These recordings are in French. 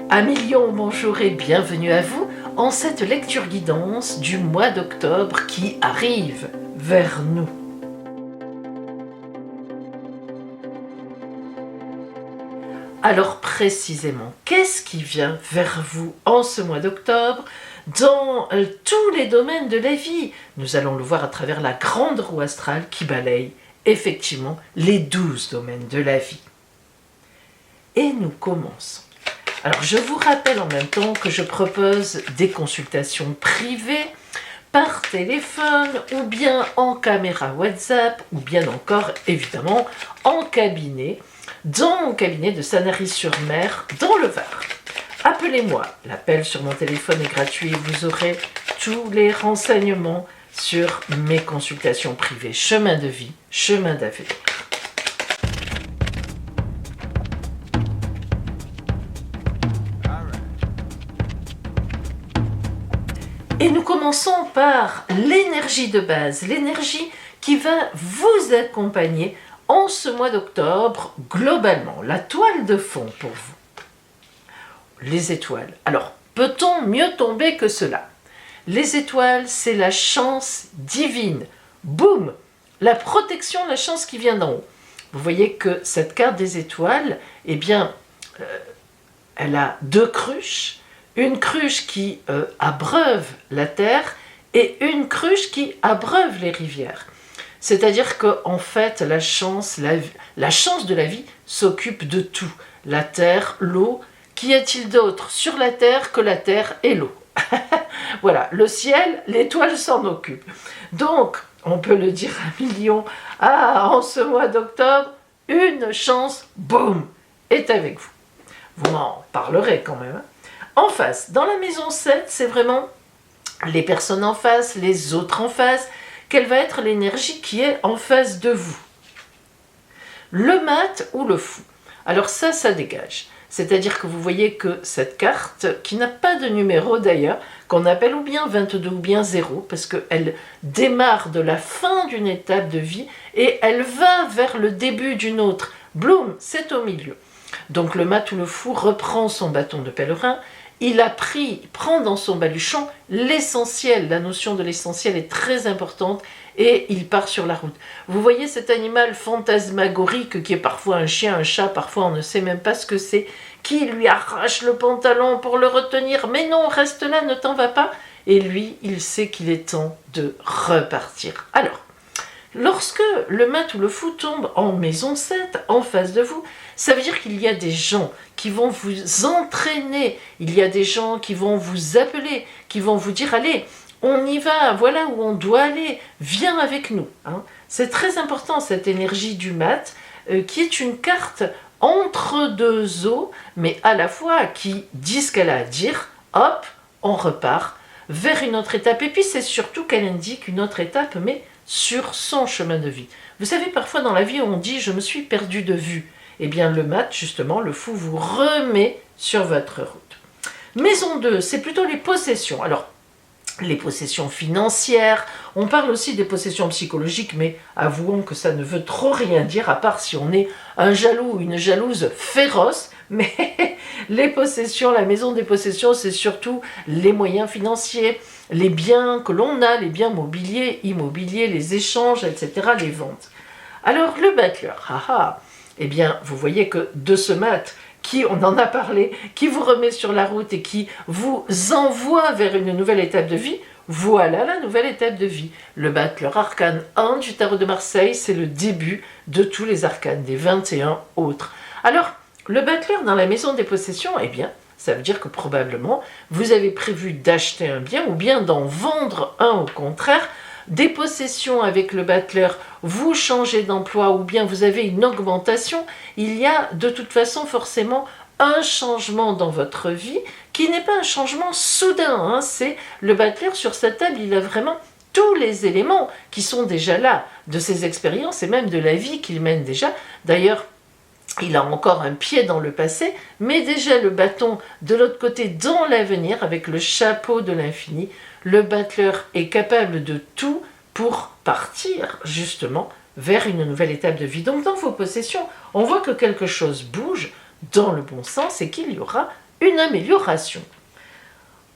Un million, bonjour et bienvenue à vous en cette lecture guidance du mois d'octobre qui arrive vers nous. Alors précisément, qu'est-ce qui vient vers vous en ce mois d'octobre dans tous les domaines de la vie? Nous allons le voir à travers la grande roue astrale qui balaye effectivement les 12 domaines de la vie. Et nous commençons. Alors je vous rappelle en même temps que je propose des consultations privées par téléphone ou bien en caméra WhatsApp ou bien encore évidemment en cabinet, dans mon cabinet de Sanary-sur-Mer dans le Var. Appelez-moi, l'appel sur mon téléphone est gratuit et vous aurez tous les renseignements sur mes consultations privées. Chemin de vie, chemin d'avenir. Et nous commençons par l'énergie de base, l'énergie qui va vous accompagner en ce mois d'octobre, globalement, la toile de fond pour vous. Les étoiles. Alors, peut-on mieux tomber que cela? Les étoiles, c'est la chance divine. Boum! La protection, la chance qui vient d'en haut. Vous voyez que cette carte des étoiles, eh bien, elle a deux cruches. Une cruche qui abreuve la terre et une cruche qui abreuve les rivières. C'est-à-dire qu'en fait, la chance de la vie s'occupe de tout. La terre, l'eau. Qu'y a-t-il d'autre sur la terre que la terre et l'eau? Voilà, le ciel, l'étoile s'en occupe. Donc, on peut le dire un million. Ah, en ce mois d'octobre, une chance, boum, est avec vous. Vous m'en parlerez quand même. En face, dans la maison 7, c'est vraiment les personnes en face, les autres en face. Quelle va être l'énergie qui est en face de vous? Le mat ou le fou? Alors ça dégage. C'est-à-dire que vous voyez que cette carte, qui n'a pas de numéro d'ailleurs, qu'on appelle ou bien 22 ou bien 0, parce qu'elle démarre de la fin d'une étape de vie et elle va vers le début d'une autre. Bloom, c'est au milieu. Donc le mat ou le fou reprend son bâton de pèlerin. Il prend dans son baluchon l'essentiel. La notion de l'essentiel est très importante et il part sur la route. Vous voyez cet animal fantasmagorique qui est parfois un chien, un chat, parfois on ne sait même pas ce que c'est, qui lui arrache le pantalon pour le retenir. Mais non, reste là, ne t'en va pas. Et lui, il sait qu'il est temps de repartir. Alors, lorsque le mat ou le fou tombe en maison 7, en face de vous, ça veut dire qu'il y a des gens qui vont vous entraîner, il y a des gens qui vont vous appeler, qui vont vous dire « Allez, on y va, voilà où on doit aller, viens avec nous ». C'est très important cette énergie du mat, qui est une carte entre deux eaux, mais à la fois qui dit ce qu'elle a à dire, hop, on repart vers une autre étape. Et puis c'est surtout qu'elle indique une autre étape, mais sur son chemin de vie. Vous savez, parfois dans la vie, on dit « je me suis perdu de vue ». Eh bien, le mat, justement, le fou, vous remet sur votre route. Maison 2, c'est plutôt les possessions. Alors, les possessions financières, on parle aussi des possessions psychologiques, mais avouons que ça ne veut trop rien dire, à part si on est un jaloux ou une jalouse féroce. Mais les possessions, la maison des possessions, c'est surtout les moyens financiers, les biens que l'on a, les biens mobiliers, immobiliers, les échanges, etc., les ventes. Alors, le battleur, eh bien, vous voyez que de ce mat, qui, on en a parlé, qui vous remet sur la route et qui vous envoie vers une nouvelle étape de vie, voilà la nouvelle étape de vie. Le battleur arcane 1 du tarot de Marseille, c'est le début de tous les arcanes, des 21 autres. Alors, le battleur dans la maison des possessions, eh bien, ça veut dire que probablement, vous avez prévu d'acheter un bien ou bien d'en vendre un au contraire. Des possessions avec le battleur, vous changez d'emploi ou bien vous avez une augmentation, il y a de toute façon forcément un changement dans votre vie qui n'est pas un changement soudain. C'est le battleur sur sa table, il a vraiment tous les éléments qui sont déjà là, de ses expériences et même de la vie qu'il mène déjà. D'ailleurs, il a encore un pied dans le passé, mais déjà le bâton de l'autre côté dans l'avenir avec le chapeau de l'infini. Le battleur est capable de tout pour partir justement vers une nouvelle étape de vie. Donc dans vos possessions, on voit que quelque chose bouge dans le bon sens et qu'il y aura une amélioration.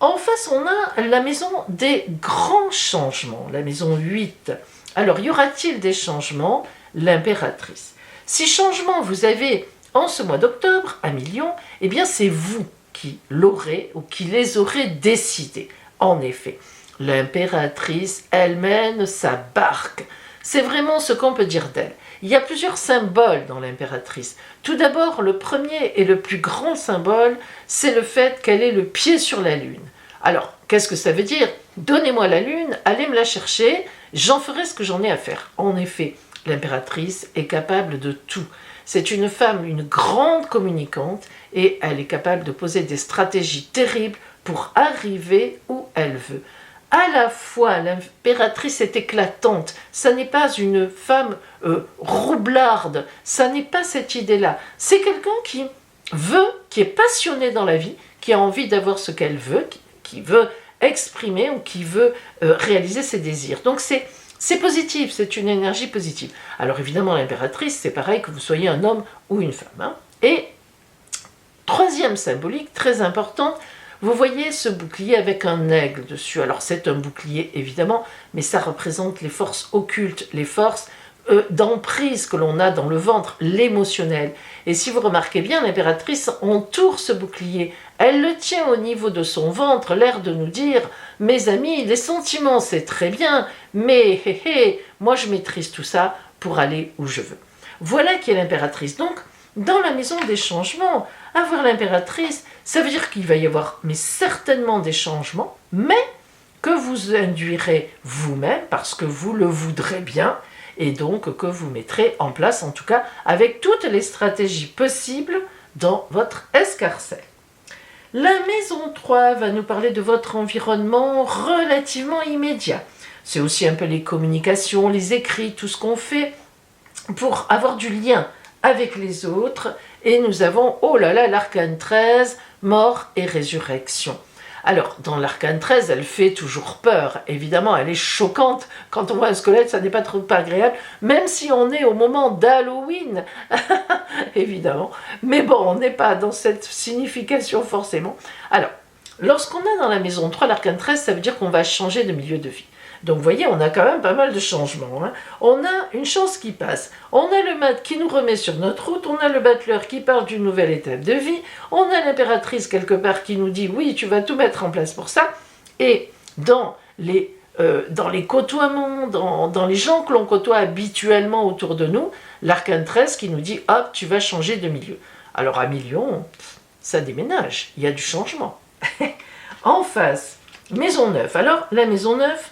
En face, on a la maison des grands changements, la maison 8. Alors, y aura-t-il des changements? L'impératrice. Si changement vous avez en ce mois d'octobre, à Million, eh bien c'est vous qui l'aurez ou qui les aurez décidés. En effet, l'impératrice, elle mène sa barque. C'est vraiment ce qu'on peut dire d'elle. Il y a plusieurs symboles dans l'impératrice. Tout d'abord, le premier et le plus grand symbole, c'est le fait qu'elle ait le pied sur la lune. Alors, qu'est-ce que ça veut dire? Donnez-moi la lune, allez me la chercher, j'en ferai ce que j'en ai à faire. En effet, l'impératrice est capable de tout. C'est une femme, une grande communicante, et elle est capable de poser des stratégies terribles pour arriver où elle veut. À la fois, l'impératrice est éclatante, ça n'est pas une femme roublarde, ça n'est pas cette idée-là. C'est quelqu'un qui veut, qui est passionné dans la vie, qui a envie d'avoir ce qu'elle veut, qui veut exprimer ou qui veut réaliser ses désirs. Donc c'est positif, c'est une énergie positive. Alors évidemment, l'impératrice, c'est pareil que vous soyez un homme ou une femme. Hein. Et troisième symbolique, très importante, vous voyez ce bouclier avec un aigle dessus. Alors c'est un bouclier évidemment, mais ça représente les forces occultes, les forces d'emprise que l'on a dans le ventre, l'émotionnel. Et si vous remarquez bien, l'impératrice entoure ce bouclier. Elle le tient au niveau de son ventre, l'air de nous dire « Mes amis, les sentiments c'est très bien, mais moi je maîtrise tout ça pour aller où je veux. » Voilà qui est l'impératrice. Donc, dans la maison des changements, avoir l'impératrice, ça veut dire qu'il va y avoir mais certainement des changements, mais que vous induirez vous-même parce que vous le voudrez bien, et donc que vous mettrez en place, en tout cas, avec toutes les stratégies possibles dans votre escarcelle. La maison 3 va nous parler de votre environnement relativement immédiat. C'est aussi un peu les communications, les écrits, tout ce qu'on fait pour avoir du lien avec les autres. Et nous avons, oh là là, l'arcane 13, mort et résurrection. Alors, dans l'arcane 13, elle fait toujours peur. Évidemment, elle est choquante. Quand on voit un squelette, ça n'est pas trop agréable, même si on est au moment d'Halloween, évidemment. Mais bon, on n'est pas dans cette signification forcément. Alors, lorsqu'on est dans la maison 3, l'arcane 13, ça veut dire qu'on va changer de milieu de vie. Donc, vous voyez, on a quand même pas mal de changements. Hein. On a une chance qui passe. On a le maître qui nous remet sur notre route. On a le battleur qui parle d'une nouvelle étape de vie. On a l'impératrice quelque part qui nous dit « Oui, tu vas tout mettre en place pour ça. » Et dans les côtoiements, dans les gens que l'on côtoie habituellement autour de nous, l'arcane 13 qui nous dit « Hop, tu vas changer de milieu. » Alors, à Million, ça déménage. Il y a du changement. En face, maison 9. Alors, la maison 9,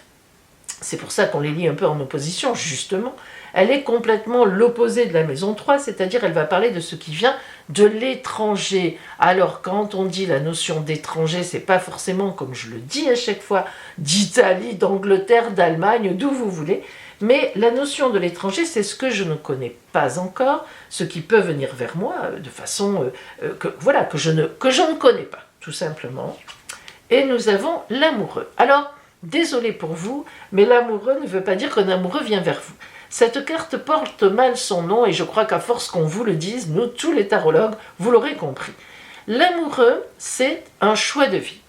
c'est pour ça qu'on les lit un peu en opposition, justement. Elle est complètement l'opposé de la maison 3, c'est-à-dire elle va parler de ce qui vient de l'étranger. Alors, quand on dit la notion d'étranger, c'est pas forcément, comme je le dis à chaque fois, d'Italie, d'Angleterre, d'Allemagne, d'où vous voulez, mais la notion de l'étranger, c'est ce que je ne connais pas encore, ce qui peut venir vers moi de façon que je ne connais pas, tout simplement. Et nous avons l'amoureux. Alors, désolé pour vous, mais l'amoureux ne veut pas dire qu'un amoureux vient vers vous. Cette carte porte mal son nom et je crois qu'à force qu'on vous le dise, nous tous les tarologues, vous l'aurez compris. L'amoureux, c'est un choix de vie.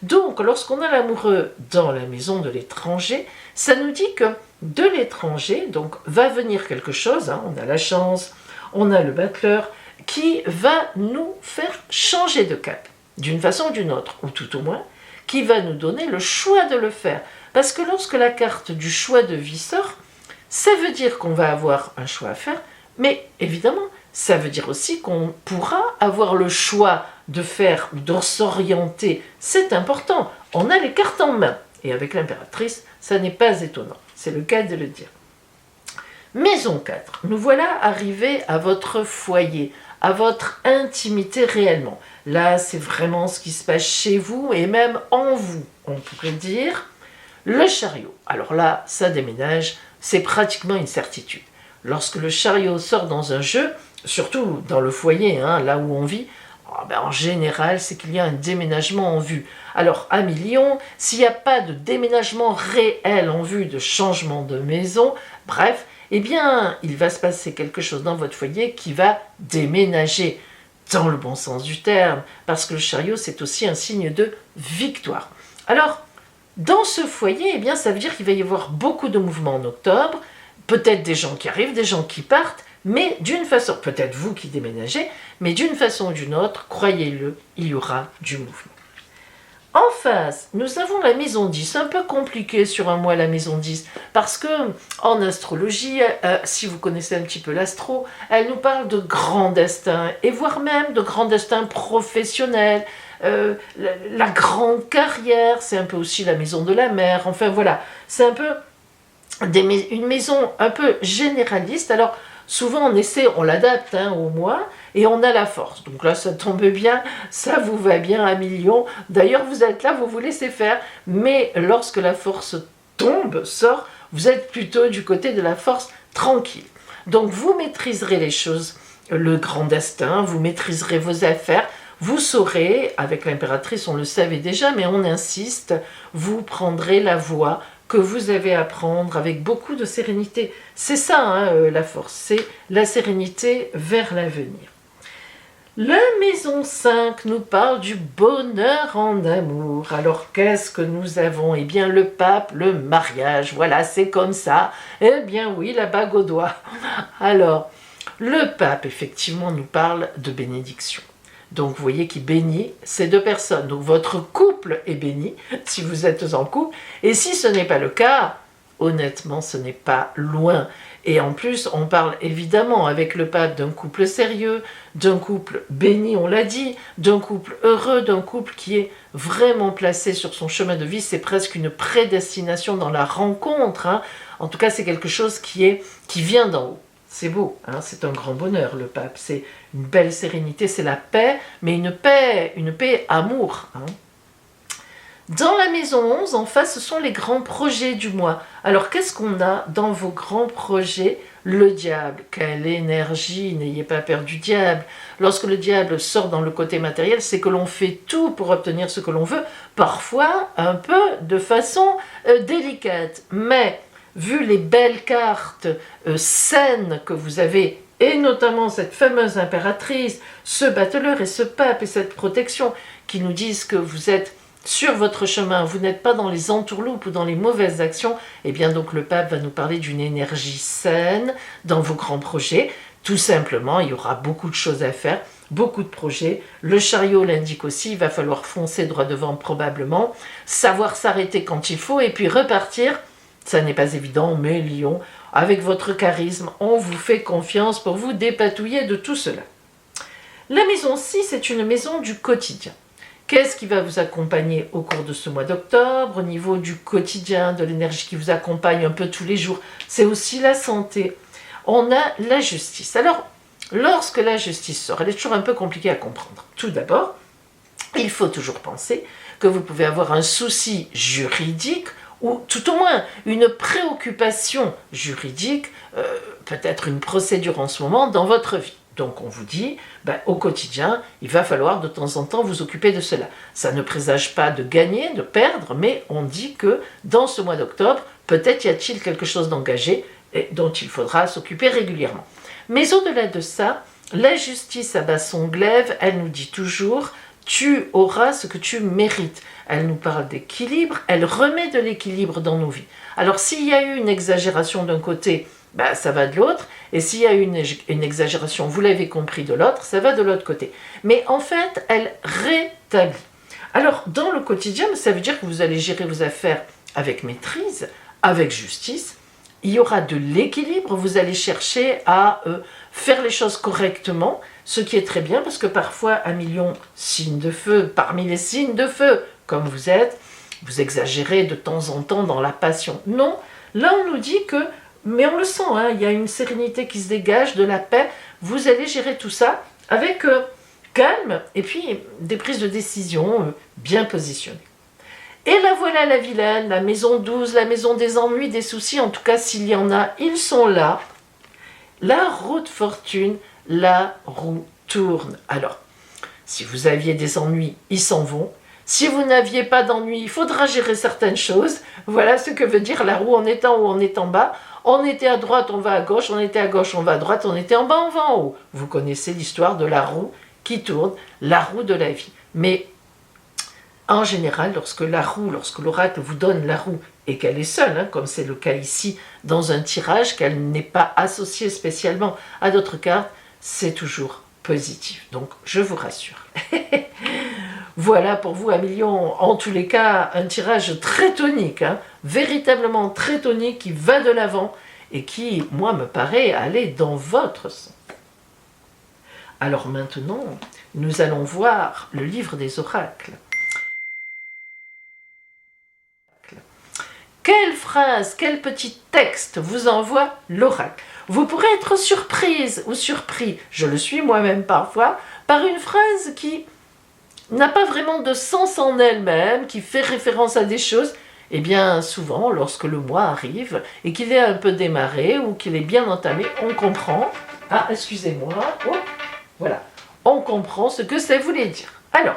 Donc, lorsqu'on a l'amoureux dans la maison de l'étranger, ça nous dit que de l'étranger, donc va venir quelque chose, hein, on a la chance, on a le battleur, qui va nous faire changer de cap, d'une façon ou d'une autre, ou tout au moins, qui va nous donner le choix de le faire. Parce que lorsque la carte du choix de vie sort, ça veut dire qu'on va avoir un choix à faire, mais évidemment, ça veut dire aussi qu'on pourra avoir le choix de faire ou de s'orienter. C'est important, on a les cartes en main. Et avec l'impératrice, ça n'est pas étonnant, c'est le cas de le dire. Maison 4, nous voilà arrivés à votre foyer, à votre intimité réellement. Là, c'est vraiment ce qui se passe chez vous et même en vous, on pourrait dire. Le chariot, alors là, ça déménage, c'est pratiquement une certitude. Lorsque le chariot sort dans un jeu, surtout dans le foyer, hein, là où on vit, en général, c'est qu'il y a un déménagement en vue. Alors, à Million, s'il n'y a pas de déménagement réel en vue de changement de maison, bref, eh bien, il va se passer quelque chose dans votre foyer qui va déménager. dans le bon sens du terme, parce que le chariot, c'est aussi un signe de victoire. Alors, dans ce foyer, eh bien, ça veut dire qu'il va y avoir beaucoup de mouvements en octobre, peut-être des gens qui arrivent, des gens qui partent, mais d'une façon, peut-être vous qui déménagez, mais d'une façon ou d'une autre, croyez-le, il y aura du mouvement. En face, nous avons la maison 10. C'est un peu compliqué sur un mois la maison 10, parce que en astrologie, si vous connaissez un petit peu l'astro, elle nous parle de grands destins, et voire même de grands destins professionnels, la grande carrière, c'est un peu aussi la maison de la mer, enfin voilà, c'est un peu une maison un peu généraliste. Alors souvent on l'adapte au mois, et on a la force. Donc là, ça tombe bien, ça vous va bien à million. D'ailleurs, vous êtes là, vous vous laissez faire. Mais lorsque la force sort, vous êtes plutôt du côté de la force tranquille. Donc vous maîtriserez les choses, le grand destin, vous maîtriserez vos affaires. Vous saurez, avec l'impératrice, on le savait déjà, mais on insiste, vous prendrez la voie que vous avez à prendre avec beaucoup de sérénité. C'est ça, la force, c'est la sérénité vers l'avenir. La maison 5 nous parle du bonheur en amour. Alors qu'est-ce que nous avons? Eh bien le pape, le mariage, voilà, c'est comme ça. Eh bien oui, la bague au doigt. Alors, le pape, effectivement, nous parle de bénédiction. Donc vous voyez qu'il bénit ces deux personnes. Donc votre couple est béni, si vous êtes en couple. Et si ce n'est pas le cas, honnêtement, ce n'est pas loin. Et en plus, on parle évidemment avec le pape d'un couple sérieux, d'un couple béni, on l'a dit, d'un couple heureux, d'un couple qui est vraiment placé sur son chemin de vie. C'est presque une prédestination dans la rencontre. En tout cas, c'est quelque chose qui vient d'en haut. C'est beau, c'est un grand bonheur, le pape. C'est une belle sérénité, c'est la paix, mais une paix amour. Dans la maison 11, en face, ce sont les grands projets du mois. Alors, qu'est-ce qu'on a dans vos grands projets? Le diable. Quelle énergie! N'ayez pas peur du diable. Lorsque le diable sort dans le côté matériel, c'est que l'on fait tout pour obtenir ce que l'on veut, parfois un peu de façon délicate. Mais, vu les belles cartes saines que vous avez, et notamment cette fameuse impératrice, ce battleur et ce pape et cette protection qui nous disent que vous êtes sur votre chemin, vous n'êtes pas dans les entourloupes ou dans les mauvaises actions, et bien donc le pape va nous parler d'une énergie saine dans vos grands projets. Tout simplement, il y aura beaucoup de choses à faire, beaucoup de projets. Le chariot l'indique aussi, il va falloir foncer droit devant probablement, savoir s'arrêter quand il faut et puis repartir. Ça n'est pas évident, mais Lion, avec votre charisme, on vous fait confiance pour vous dépatouiller de tout cela. La maison 6 est une maison du quotidien. Qu'est-ce qui va vous accompagner au cours de ce mois d'octobre, au niveau du quotidien, de l'énergie qui vous accompagne un peu tous les jours? C'est aussi la santé. On a la justice. Alors, lorsque la justice sort, elle est toujours un peu compliquée à comprendre. Tout d'abord, il faut toujours penser que vous pouvez avoir un souci juridique ou tout au moins une préoccupation juridique, peut-être une procédure en ce moment dans votre vie. Donc on vous dit, au quotidien, il va falloir de temps en temps vous occuper de cela. Ça ne présage pas de gagner, de perdre, mais on dit que dans ce mois d'octobre, peut-être y a-t-il quelque chose d'engagé et dont il faudra s'occuper régulièrement. Mais au-delà de ça, la justice abat son glaive, elle nous dit toujours, tu auras ce que tu mérites. Elle nous parle d'équilibre, elle remet de l'équilibre dans nos vies. Alors s'il y a eu une exagération d'un côté, ça va de l'autre, et s'il y a eu une exagération, vous l'avez compris, de l'autre, ça va de l'autre côté. Mais en fait, elle rétablit. Alors, dans le quotidien, ça veut dire que vous allez gérer vos affaires avec maîtrise, avec justice, il y aura de l'équilibre, vous allez chercher à faire les choses correctement, ce qui est très bien, parce que parfois, un million signe de feu, parmi les signes de feu, comme vous êtes, vous exagérez de temps en temps dans la passion. Non, là on nous dit que, mais on le sent, il y a une sérénité qui se dégage, de la paix, vous allez gérer tout ça avec calme, et puis des prises de décision bien positionnées. Et là voilà la vilaine, la maison 12, la maison des ennuis, des soucis, en tout cas s'il y en a, ils sont là. La roue de fortune, la roue tourne. Alors, si vous aviez des ennuis, ils s'en vont. Si vous n'aviez pas d'ennuis, il faudra gérer certaines choses. Voilà ce que veut dire la roue, on est en haut, on est en bas. On était à droite, on va à gauche, on était à gauche, on va à droite, on était en bas, on va en haut. Vous connaissez l'histoire de la roue qui tourne, la roue de la vie. Mais en général, lorsque l'oracle vous donne la roue et qu'elle est seule, hein, comme c'est le cas ici dans un tirage, qu'elle n'est pas associée spécialement à d'autres cartes, c'est toujours positif. Donc je vous rassure. Voilà pour vous 1 million, en tous les cas, un tirage très tonique, hein, véritablement très tonique, qui va de l'avant et qui, moi, me paraît aller dans votre sens. Alors maintenant, nous allons voir le livre des oracles. Quelle phrase, quel petit texte vous envoie l'oracle? Vous pourrez être surprise ou surpris, je le suis moi-même parfois, par une phrase qui n'a pas vraiment de sens en elle-même, qui fait référence à des choses. Eh bien, souvent, lorsque le mois arrive et qu'il est un peu démarré ou qu'il est bien entamé, on comprend. Ah, excusez-moi. Oh, voilà. On comprend ce que ça voulait dire. Alors,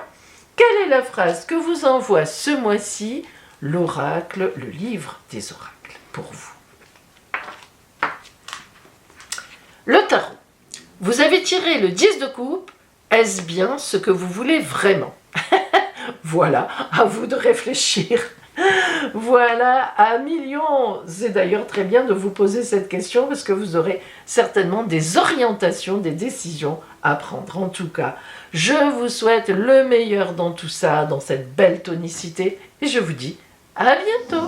quelle est la phrase que vous envoie ce mois-ci l'oracle, le livre des oracles, pour vous? Le tarot. Vous avez tiré le 10 de coupe. Est-ce bien ce que vous voulez vraiment? Voilà, à vous de réfléchir. Voilà, 1 million. C'est d'ailleurs très bien de vous poser cette question parce que vous aurez certainement des orientations, des décisions à prendre. En tout cas, je vous souhaite le meilleur dans tout ça, dans cette belle tonicité, et je vous dis à bientôt.